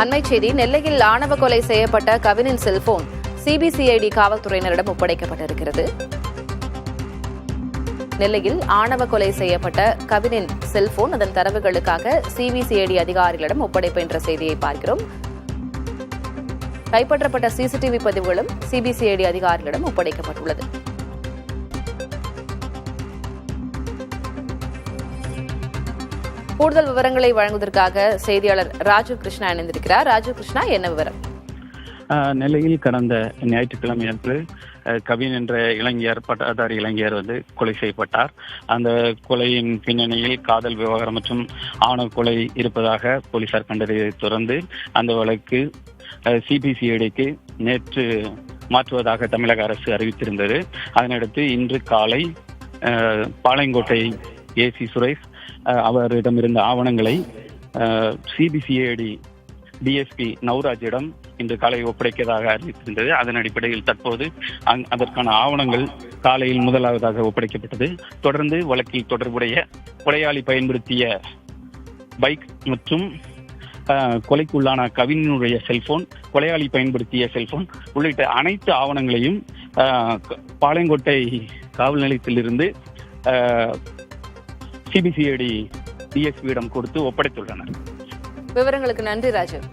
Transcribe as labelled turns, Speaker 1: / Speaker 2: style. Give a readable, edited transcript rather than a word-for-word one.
Speaker 1: அண்மைச் செய்தி. நெல்லையில் ஆணவ கொலை செய்யப்பட்ட கவினின் செல்போன் சிபிசிஐடி காவல்துறையினரிடம் ஒப்படைக்கப்பட்டிருக்கிறது. நெல்லையில் ஆணவ கொலை செய்யப்பட்ட கவினின் செல்போன் அதன் தரவுகளுக்காக சிபிசிஐடி அதிகாரிகளிடம் ஒப்படைப்பு என்ற செய்தியை பார்க்கிறோம். கைப்பற்றப்பட்ட சிசிடிவி பதிவுகளும் சிபிசிஐடி அதிகாரிகளிடம் ஒப்படைக்கப்பட்டுள்ளது. கூடுதல் விவரங்களை வழங்குவதற்காக செய்தியாளர் ராஜீவ் கிருஷ்ணா இணைந்திருக்கிறார். ராஜீவ் கிருஷ்ணா, என்ன விவரம்?
Speaker 2: நெல்லையில் கடந்த ஞாயிற்றுக்கிழமை அன்று கவின் என்ற இளைஞர், பட்டதாரி இளைஞர் கொலை செய்யப்பட்டார். அந்த கொலையின் பின்னணியில் காதல் விவகாரம் மற்றும் ஆணவ கொலை இருப்பதாக போலீசார் கண்டறியதை தொடர்ந்து அந்த வழக்கு சிபிசிஐடிக்கு நேற்று மாற்றுவதாக தமிழக அரசு அறிவித்திருந்தது. அதனையடுத்து இன்று காலை பாளையங்கோட்டை ஏசி சுரேஷ் அவரிடமிருந்த ஆவணங்களை சிபிசிஐடி டிஎஸ்பி நவ்ராஜிடம் இன்று காலை ஒப்படைக்கதாக அறிவித்திருந்தது. அதன் அடிப்படையில் தற்போது அதற்கான ஆவணங்கள் காலையில் முதலாவதாக ஒப்படைக்கப்பட்டது. தொடர்ந்து வழக்கில் தொடர்புடைய கொலையாளி பயன்படுத்திய பைக் மற்றும் கொலைக்குள்ளான கவினுடைய செல்போன், கொலையாளி பயன்படுத்திய செல்போன் உள்ளிட்ட அனைத்து ஆவணங்களையும் பாளையங்கோட்டை காவல் நிலையத்திலிருந்து சிபிசிஐடி டிஎஸ்பியிடம் கொடுத்து ஒப்படைத்துள்ளனர்.
Speaker 1: விவரங்களுக்கு நன்றி ராஜீவ்.